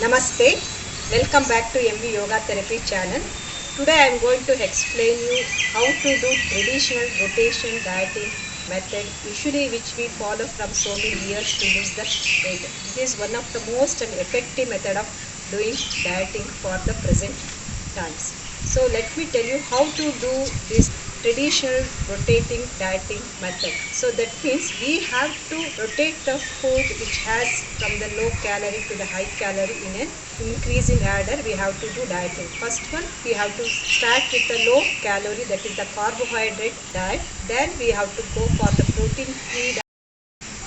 Namaste, welcome back to MV Yoga Therapy channel. Today I am going to explain you how to do traditional rotation dieting method, usually which we follow from so many years to lose the weight. This is one of the most and effective method of doing dieting for the present times. So let me tell you how to do this traditional rotating dieting method. So that means we have to rotate the food which has from the low calorie to the high calorie in an increasing order. We have to do dieting. First one, we have to start with the low calorie, that is the carbohydrate diet. Then we have to go for the protein free diet,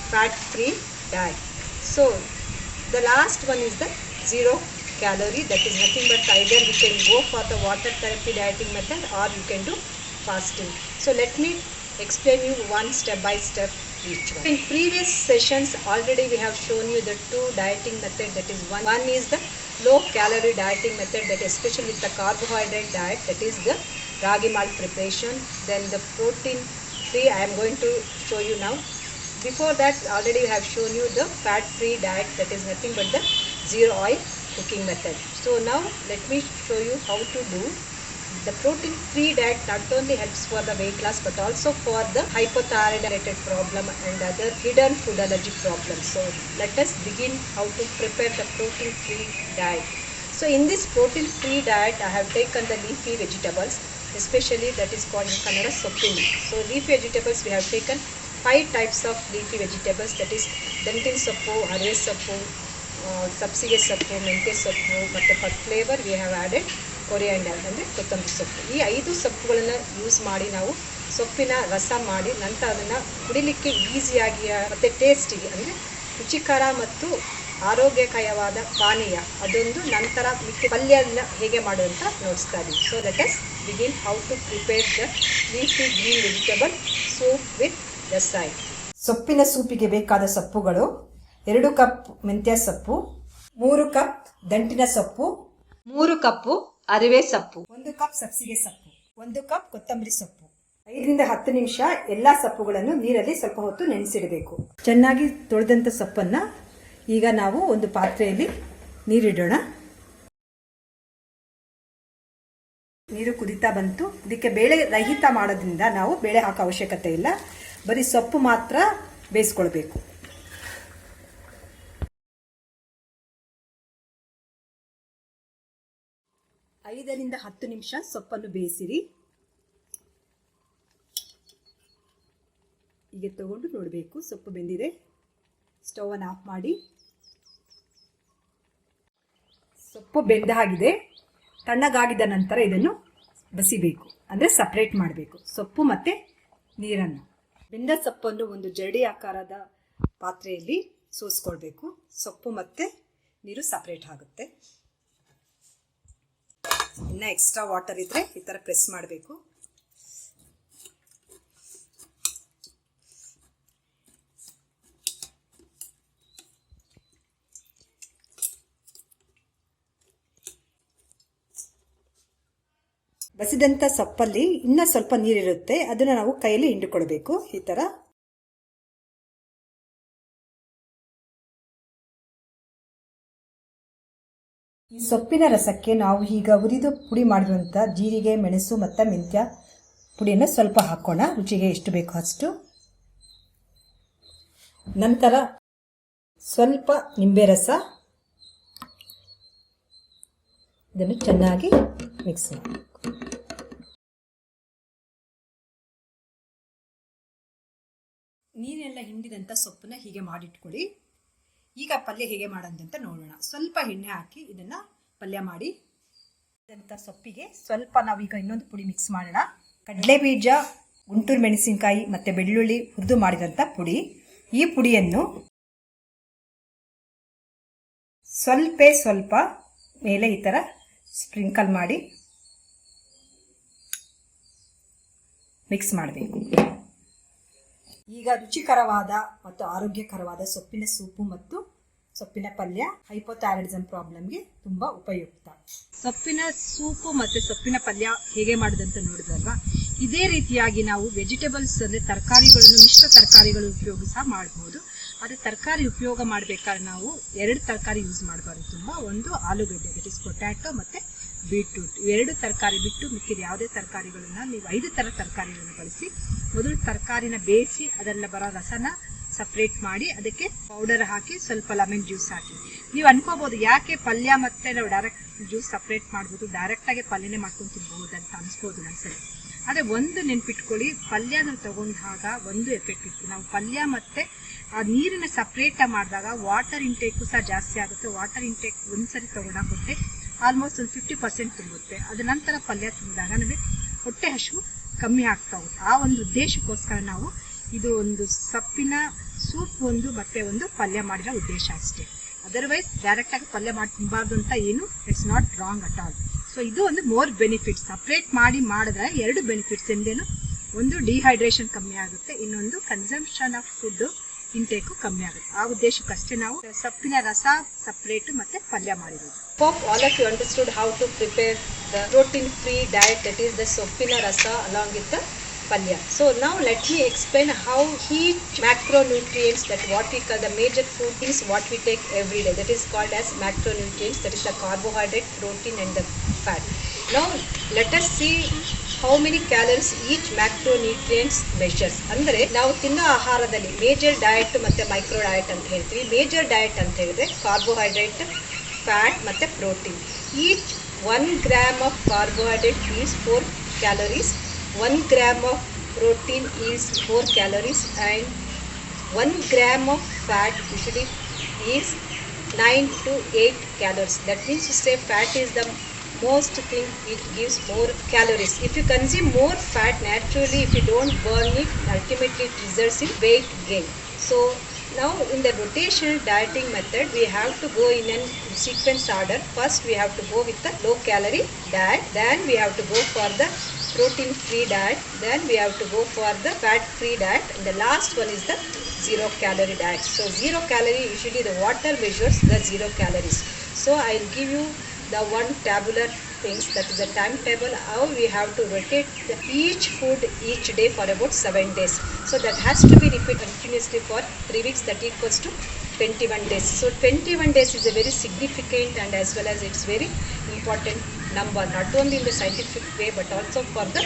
fat free diet. So the last one is the zero calorie, that is nothing but either you can go for the water therapy dieting method or you can do fasting. So let me explain you one step by step each one. In previous sessions already we have shown you the two dieting method, that is one is the low calorie dieting method, that especially with the carbohydrate diet, that is the ragi malt preparation. Then the protein free I am going to show you now. Before that already we have shown you the fat free diet, that is nothing but the zero oil cooking method. So now let me show you how to do the protein free diet. Not only helps for the weight loss but also for the hypothyroid related problem and other hidden food allergy problems. So let us begin how to prepare the protein free diet. So in this protein free diet I have taken the leafy vegetables, especially that is called in Kannada soppini. So leafy vegetables we have taken 5 types of leafy vegetables, that is ದಂಟಿನ ಸೊಪ್ಪು, Haraway ಸೊಪ್ಪು, ಸಬ್ಸಿಗೆ ಸೊಪ್ಪು, ಮೆಂತ್ಯ ಸೊಪ್ಪು, ಮತ್ತು for flavour we have added coriander ಅಂದರೆ ಕೊತ್ತಂಬರಿ ಸೊಪ್ಪು. ಈ 5 ಸೊಪ್ಪುಗಳನ್ನು ಯೂಸ್ ಮಾಡಿ ನಾವು ಸೊಪ್ಪಿನ ರಸ ಮಾಡಿ ನಂತರ ಅದನ್ನು ಕುಡಿಲಿಕ್ಕೆ ಈಸಿಯಾಗಿ ಮತ್ತು ಟೇಸ್ಟಿಗೆ ಅಂದರೆ ರುಚಿಕರ ಮತ್ತು ಆರೋಗ್ಯಕರವಾದ ಪಾನೀಯ ಅದೊಂದು ನಂತರ ಮಿಕ್ಕಿ ಪಲ್ಯನ ಹೇಗೆ ಮಾಡೋದಂತ ನೋಡಿಸ್ತಾ ಇದ್ದೀವಿ. So let us begin how to prepare the leafy green vegetable soup with Rasayi. ಸೊಪ್ಪಿನ ಸೂಪಿಗೆ ಬೇಕಾದ ಸೊಪ್ಪುಗಳು: 2 ಕಪ್ ಮೆಂತ್ಯ ಸೊಪ್ಪು, 3 ಕಪ್ ದಂಟಿನ ಸೊಪ್ಪು, 3 ಕಪ್ ಅರಿವೆ ಸೊಪ್ಪು, 1 ಕಪ್ ಸಬ್ಸಿಗೆ ಸೊಪ್ಪು, 1 ಕಪ್ ಕೊತ್ತಂಬರಿ ಸೊಪ್ಪು. 5 ರಿಂದ 10 ನಿಮಿಷ ಎಲ್ಲಾ ಸೊಪ್ಪುಗಳನ್ನು ನೀರಲ್ಲಿ ಸ್ವಲ್ಪ ಹೊತ್ತು ನೆನೆಸಿಡಬೇಕು. ಚೆನ್ನಾಗಿ ತೊಳೆದಂತ ಸೊಪ್ಪನ್ನ ಈಗ ನಾವು ಒಂದು ಪಾತ್ರೆಯಲ್ಲಿ ನೀರಿಡೋಣ. ನೀರು ಕುದಿತಾ ಬಂತು. ಇದಕ್ಕೆ ಬೇಳೆ ರಹಿತ ಮಾಡೋದ್ರಿಂದ ನಾವು ಬೇಳೆ ಹಾಕೋ ಅವಶ್ಯಕತೆ ಇಲ್ಲ, ಬರೀ ಸೊಪ್ಪು ಮಾತ್ರ ಬೇಯಿಸ್ಕೊಳ್ಬೇಕು. 5 ರಿಂದ 10 ನಿಮಿಷ ಸೊಪ್ಪನ್ನು ಬೇಯಿಸಿರಿ. ಹೀಗೆ ತಗೊಂಡು ನೋಡಬೇಕು ಸೊಪ್ಪು ಬೆಂದಿದೆ. ಸ್ಟವ್ ಅನ್ನು ಆಫ್ ಮಾಡಿ. ಸೊಪ್ಪು ಬೆಂದ ಹಾಗಿದೆ. ತಣ್ಣಗಾಗಿದ್ದ ನಂತರ ಇದನ್ನು ಬಸಿಬೇಕು, ಅಂದರೆ ಸಪ್ರೇಟ್ ಮಾಡಬೇಕು ಸೊಪ್ಪು ಮತ್ತು ನೀರನ್ನು. ಬೆಂದ ಸೊಪ್ಪನ್ನು ಒಂದು ಜರಡಿ ಆಕಾರದ ಪಾತ್ರೆಯಲ್ಲಿ ಸೋಸ್ಕೊಳ್ಬೇಕು. ಸೊಪ್ಪು ಮತ್ತು ನೀರು ಸಪ್ರೇಟ್ ಆಗುತ್ತೆ. ಇನ್ನು ಎಕ್ಸ್ಟ್ರಾ ವಾಟರ್ ಇದ್ದರೆ ಈ ಥರ ಪ್ರೆಸ್ ಮಾಡಬೇಕು. ಬಸಿದಂಥ ಸೊಪ್ಪಲ್ಲಿ ಇನ್ನೂ ಸ್ವಲ್ಪ ನೀರಿರುತ್ತೆ, ಅದನ್ನು ನಾವು ಕೈಯಲ್ಲಿ ಹಿಂಡಿಕೊಳ್ಬೇಕು ಈ ಥರ. ಈ ಸೊಪ್ಪಿನ ರಸಕ್ಕೆ ನಾವು ಈಗ ಹುರಿದು ಪುಡಿ ಮಾಡಿರುವಂಥ ಜೀರಿಗೆ, ಮೆಣಸು ಮತ್ತು ಮೆಂತ್ಯ ಪುಡಿಯನ್ನು ಸ್ವಲ್ಪ ಹಾಕೋಣ, ರುಚಿಗೆ ಎಷ್ಟು ಬೇಕೋ ಅಷ್ಟು. ನಂತರ ಸ್ವಲ್ಪ ನಿಂಬೆ ರಸ, ಇದನ್ನು ಚೆನ್ನಾಗಿ ಮಿಕ್ಸ್ ಮಾಡಿ. ನೀರೆಲ್ಲ ಹಿಂಡಿದಂಥ ಸೊಪ್ಪನ್ನ ಹೀಗೆ ಮಾಡಿಟ್ಕೊಳ್ಳಿ. ಈಗ ಪಲ್ಯ ಹೇಗೆ ಮಾಡೋದಂತ ನೋಡೋಣ. ಸ್ವಲ್ಪ ಎಣ್ಣೆ ಹಾಕಿ ಇದನ್ನು ಪಲ್ಯ ಮಾಡಿ. ಸೊಪ್ಪಿಗೆ ಸ್ವಲ್ಪ ನಾವೀಗ ಇನ್ನೊಂದು ಪುಡಿ ಮಿಕ್ಸ್ ಮಾಡೋಣ. ಕಡಲೆ ಬೀಜ, ಗುಂಟೂರು ಮೆಣಸಿನಕಾಯಿ ಮತ್ತು ಬೆಳ್ಳುಳ್ಳಿ ಹುರಿದು ಮಾಡಿದಂಥ ಪುಡಿ. ಈ ಪುಡಿಯನ್ನು ಸ್ವಲ್ಪ ಮೇಲೆ ಈ ಥರ ಸ್ಪ್ರಿಂಕಲ್ ಮಾಡಿ ಮಿಕ್ಸ್ ಮಾಡಬೇಕು. ಈಗ ರುಚಿಕರವಾದ ಮತ್ತು ಆರೋಗ್ಯಕರವಾದ ಸೊಪ್ಪಿನ ಸೂಪು ಮತ್ತು ಸೊಪ್ಪಿನ ಪಲ್ಯ ಹೈಪೋಥೈರಾಯ್ಡಿಸಮ್ ಪ್ರಾಬ್ಲಮ್ಗೆ ತುಂಬ ಉಪಯುಕ್ತ. ಸೊಪ್ಪಿನ ಸೂಪು ಮತ್ತು ಸೊಪ್ಪಿನ ಪಲ್ಯ ಹೇಗೆ ಮಾಡೋದಂತ ನೋಡಿದ್ರಲ್ವಾ, ಇದೇ ರೀತಿಯಾಗಿ ನಾವು ವೆಜಿಟೇಬಲ್ಸ್ ಅಂದರೆ ತರಕಾರಿಗಳನ್ನು, ಮಿಶ್ರ ತರಕಾರಿಗಳು ಉಪಯೋಗ ಸಹ ಮಾಡಬಹುದು. ಆದರೆ ತರಕಾರಿ ಉಪಯೋಗ ಮಾಡಬೇಕಾದ್ರೆ ನಾವು 2 ತರಕಾರಿ ಯೂಸ್ ಮಾಡಬಾರ್ದು. ತುಂಬ ಒಂದು ಆಲೂಗಡ್ಡೆ, ದಟ್ ಇಸ್ ಪೊಟ್ಯಾಟೊ ಮತ್ತು ಬೀಟ್ರೂಟ್, 2 ತರಕಾರಿ ಬಿಟ್ಟು ಮಿಕ್ಕಿದ ಯಾವುದೇ ತರಕಾರಿಗಳನ್ನ ನೀವು 5 ಥರ ತರಕಾರಿಗಳನ್ನು ಬಳಸಿ ಮೊದಲು ತರಕಾರಿನ ಬೇಯಿಸಿ ಅದರಲ್ಲಿ ಬರೋ ರಸನ ಸಪ್ರೇಟ್ ಮಾಡಿ ಅದಕ್ಕೆ ಪೌಡರ್ ಹಾಕಿ ಸ್ವಲ್ಪ ಲೆಮನ್ ಜ್ಯೂಸ್ ಹಾಕಿ. ನೀವು ಅನ್ಕೋಬಹುದು ಯಾಕೆ ಪಲ್ಯ ಮತ್ತೆ ನಾವು ಡೈರೆಕ್ಟ್ ಜ್ಯೂಸ್ ಸಪ್ರೇಟ್ ಮಾಡ್ಬೋದು, ಡೈರೆಕ್ಟಾಗಿ ಪಲ್ಯನೇ ಮಾಡ್ಕೊಂಡು ತಿನ್ಬಹುದು ಅಂತ ಅನ್ಸ್ಬೋದು ಮನಸ್ಸಲ್ಲಿ. ಆದರೆ ಒಂದು ನೆನ್ಪಿಟ್ಕೊಳ್ಳಿ, ಪಲ್ಯನ ತಗೊಂಡಾಗ ಒಂದು ಎಫೆಕ್ಟ್ ಇತ್ತು. ನಾವು ಪಲ್ಯ ಮತ್ತೆ ಆ ನೀರಿನ ಸಪ್ರೇಟ್ ಮಾಡಿದಾಗ ವಾಟರ್ ಇಂಟೇಕು ಸಹ ಜಾಸ್ತಿ ಆಗುತ್ತೆ. ವಾಟರ್ ಇಂಟೇಕ್ ಒಂದ್ಸರಿ ತಗೊಂಡಾಗ ಹೊಟ್ಟೆ ಆಲ್ಮೋಸ್ಟ್ ಒಂದು 50% ತುಂಬುತ್ತೆ. ಅದ ನಂತರ ಪಲ್ಯ ತಿಂದಾಗ ನಮಗೆ ಹೊಟ್ಟೆ ಹಸಿವು ಕಮ್ಮಿ ಆಗ್ತಾ ಹೋಗುತ್ತೆ. ಆ ಒಂದು ಉದ್ದೇಶಕ್ಕೋಸ್ಕರ ನಾವು ಇದು ಒಂದು ಸೊಪ್ಪಿನ ಸೂಪ್ ಒಂದು ಮತ್ತೆ ಒಂದು ಪಲ್ಯ ಮಾಡಿರೋ ಉದ್ದೇಶ ಅಷ್ಟೇ. ಅದರ್ವೈಸ್ ಡೈರೆಕ್ಟಾಗಿ ಪಲ್ಯ ಮಾಡಿ ತಿನ್ನಬಾರ್ದು ಅಂತ ಏನು, it's not wrong at all. So ಇದು ಒಂದು ಮೋರ್ ಬೆನಿಫಿಟ್ಸ್. ಸಪ್ರೇಟ್ ಮಾಡಿ ಮಾಡಿದ್ರೆ 2 ಬೆನಿಫಿಟ್ಸ್ ಎಂದೇನು, ಒಂದು ಡಿಹೈಡ್ರೇಷನ್ ಕಮ್ಮಿ ಆಗುತ್ತೆ, ಇನ್ನೊಂದು ಕನ್ಸಂಪ್ಷನ್ ಆಫ್ ಫುಡ್ ಇಂಟೇಕು ಕಮ್ಮಿ ಆಗುತ್ತೆ. ಆ ಉದ್ದೇಶಕ್ಕಷ್ಟೇ ನಾವು ಸೊಪ್ಪಿನ ರಸ ಸಪ್ರೇಟ್ ಮತ್ತೆ ಪಲ್ಯ ಮಾಡಿರೋದು. Hope all of you understood how to prepare the protein-free diet, that is the soppina rasa along with the palya. So now let me explain how each macronutrients, that what we call the major food is what we take every day, that is called as macronutrients, that is the carbohydrate, protein and the fat. Now let us see how many calories each macronutrients measures. ಅಂದರೆ ನಾವು ತಿನ್ನೋ ಆಹಾರದಲ್ಲಿ major diet ಮತ್ತೆ micro diet ಅಂತ ಹೇಳ್ತೀವಿ. Major diet ಅಂತ ಹೇಳಿದ್ರೆ carbohydrate, fat ಮತ್ತು protein. Each 1 gram of carbohydrate is 4 calories, 1 gram of protein is 4 calories, and 1 gram of fat usually is 9 to 8 calories. That means to say fat is the most thing which gives more calories. If you consume more fat naturally, if you don't burn it, ultimately it results in weight gain. So now in the rotational dieting method we have to go in a sequence order. First we have to go with the low calorie diet, then we have to go for the protein free diet, then we have to go for the fat free diet, and the last one is the 0 calorie diet. So 0 calorie, usually the water measures the 0 calories. So I'll give you the one tabular things, that is a timetable how we have to rotate each food each day for about 7 days. So that has to be repeated continuously for 3 weeks, that equals to 21 days. So 21 days is a very significant and as well as it's very important number, not only in the scientific way but also for the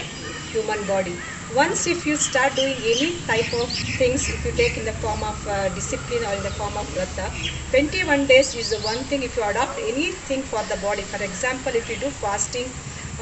human body. Once if you start doing any type of things, if you take in the form of discipline or in the form of vrata, 21 days is the one thing. If you adopt anything for the body, for example if you do fasting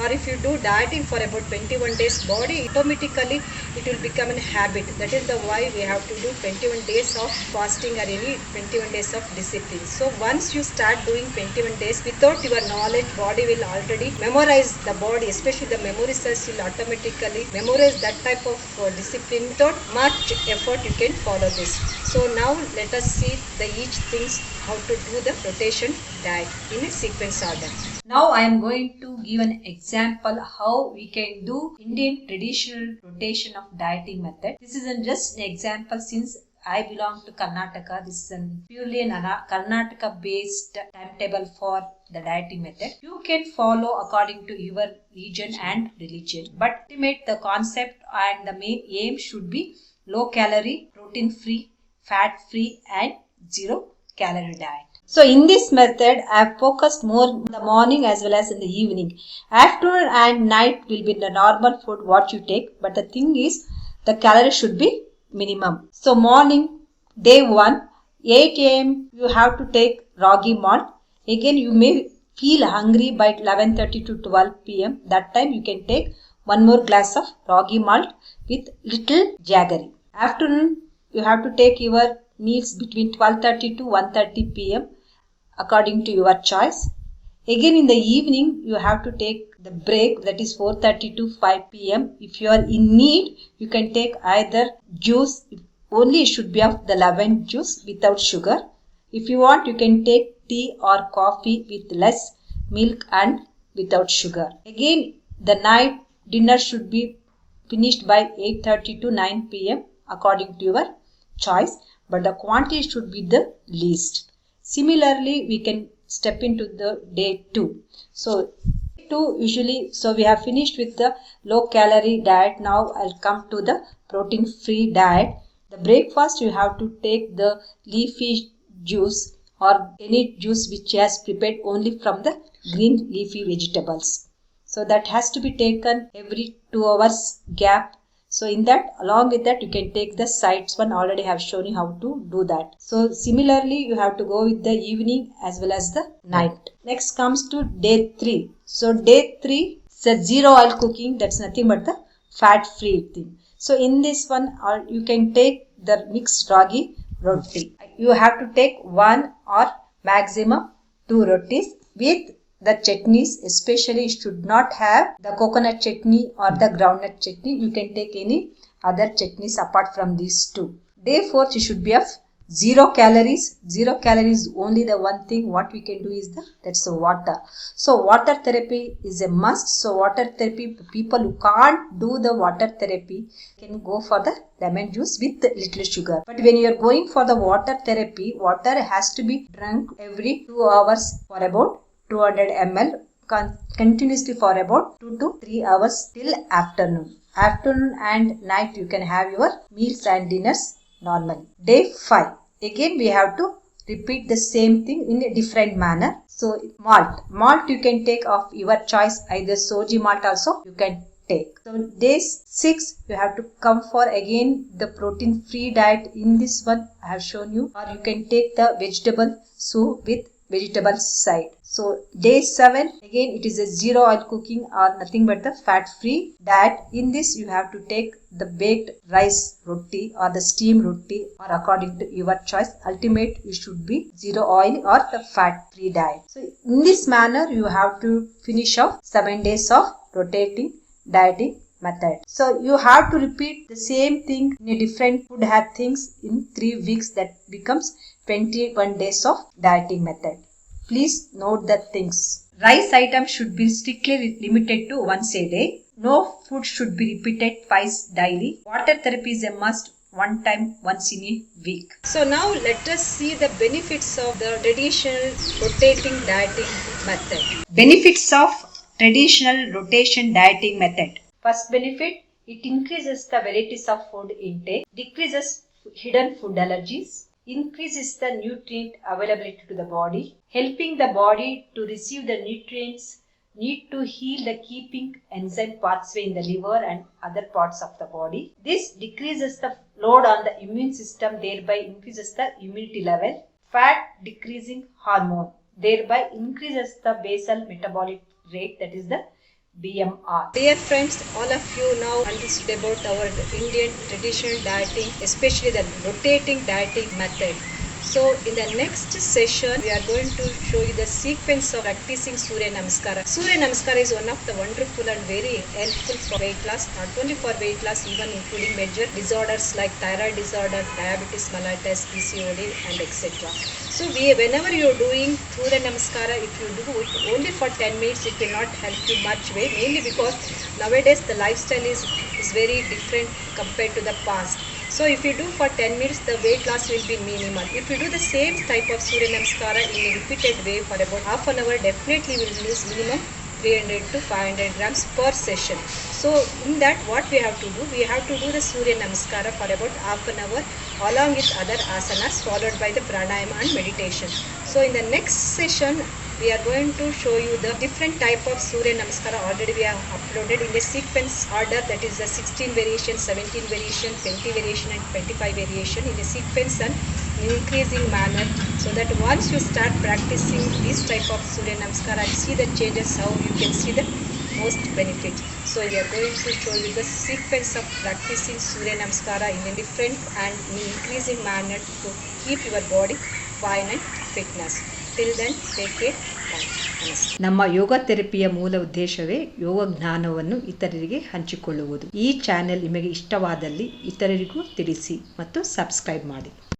or if you do dieting for about 21 days, body automatically it will become a habit. That is the why we have to do 21 days of fasting or any 21 days of discipline. So once you start doing 21 days, without your knowledge, body will already memorize, the body especially the memory cells will automatically memorize that type of discipline. Without much effort you can follow this. So now let us see the each things how to do the rotation diet in a sequence order. Now I am going to give an example how we can do Indian traditional rotation of dieting method. This is just an example since I belong to Karnataka. This is purely an Karnataka based timetable for the dieting method. You can follow according to your region and religion, but ultimate the concept and the main aim should be low calorie, protein free, fat free and 0 calorie diet. So in this method I have focused more in the morning as well as in the evening. Afternoon and night will be the normal food what you take, but the thing is the calorie should be minimum. So morning, day 1, 8 a.m. you have to take ragi malt. Again you may feel hungry by 11:30 to 12 p.m. That time you can take 1 more glass of ragi malt with little jaggery. Afternoon you have to take your meals between 12:30 to 1:30 p.m. according to your choice. Again in the evening you have to take the break, that is 4:30 to 5 p.m. If you are in need, you can take either juice, only it should be of the lemon juice without sugar. If you want, you can take tea or coffee with less milk and without sugar. Again the night dinner should be finished by 8:30 to 9 p.m. according to your choice, but the quantity should be the least. Similarly, we can step into the day 2. So, usually, so we have finished with the low calorie diet. Now I'll come to the protein free diet. The breakfast you have to take the leafy juice or any juice which has prepared only from the green leafy vegetables. So that has to be taken every 2 hours gap. So in that, along with that, you can take the sides one. Already have shown you how to do that. So similarly, you have to go with the evening as well as the night. Next comes to day 3. So day 3 is a zero oil cooking. That's nothing but the fat free thing. So in this one, you can take the mixed ragi roti. You have to take 1 or maximum 2 rotis with the chutneys. Especially you should not have the coconut chutney or the groundnut chutney. You can take any other chutneys apart from these two. Day 4 you should be of 0 calories. 0 calories, only the one thing what we can do is that's the water. So water therapy is a must. So water therapy, people who can't do the water therapy can go for the lemon juice with little sugar. But when you are going for the water therapy, water has to be drunk every 2 hours for about 200 ml continuously for about 2 to 3 hours till afternoon. Afternoon and night you can have your meals and dinners normally. Day 5. Again we have to repeat the same thing in a different manner. So malt you can take of your choice, either soji malt also you can take. So day 6 you have to come for again the protein free diet. In this one I have shown you, or you can take the vegetable soup with vegetable side. So day 7 again it is a zero oil cooking or nothing but the fat free diet. In this you have to take the baked rice roti or the steam roti, or according to your choice. Ultimate you should be zero oil or the fat free diet. So in this manner you have to finish off 7 days of rotating dieting method. So you have to repeat the same thing in a different food habit things in 3 weeks. That becomes 21 days of dieting method. Please note the things. Rice items should be strictly limited to once a day. No food should be repeated twice daily. Water therapy is a must, one time once in a week. So now let us see the benefits of the traditional rotating dieting method. Benefits of traditional rotation dieting method. First benefit, it increases the varieties of food intake, decreases hidden food allergies, increases the nutrient availability to the body, helping the body to receive the nutrients need to heal the keeping enzyme pathway in the liver and other parts of the body. This decreases the load on the immune system, thereby increases the immunity level. Fat decreasing hormone, thereby increases the basal metabolic rate, that is the BMR. Dear friends, all of you now understood about our Indian traditional dieting, especially the rotating dieting method. So in the next session, we are going to show you the sequence of practicing Surya Namaskara. Surya Namaskara is one of the wonderful and very helpful for weight loss, not only for weight loss, even including major disorders like thyroid disorder, diabetes mellitus, PCOD and etc. So whenever you are doing Surya Namaskara, if you do it only for 10 minutes, it will not help you much way, mainly because nowadays the lifestyle is very different compared to the past. So if you do for 10 minutes, the weight loss will be minimal. If you do the same type of Surya Namaskara in a repeated way for about half an hour, definitely will lose minimum 300 to 500 grams per session. So in that, what we have to do? We have to do the Surya Namaskara for about half an hour along with other asanas, followed by the pranayama and meditation. So in the next session, we are going to show you the different type of Surya Namaskara. Already we have uploaded in the sequence order, that is the 16 variation, 17 variation, 20 variation and 25 variation in a sequence and increasing manner, so that once you start practicing this type of Surya Namaskara and see the changes, how you can see the most benefit. So we are going to show you the sequence of practicing Surya Namaskara in a different and in increasing manner to keep your body fine and fitness. Till then, take care. ನಮ್ಮ ಯೋಗ ಥೆರಪಿಯ ಮೂಲ ಉದ್ದೇಶವೇ ಯೋಗ ಜ್ಞಾನವನ್ನು ಇತರರಿಗೆ ಹಂಚಿಕೊಳ್ಳುವುದು. ಈ channel ನಿಮಗೆ ಇಷ್ಟವಾದಲ್ಲಿ ಇತರರಿಗೂ ತಿಳಿಸಿ ಮತ್ತು ಸಬ್ಸ್ಕ್ರೈಬ್ ಮಾಡಿ.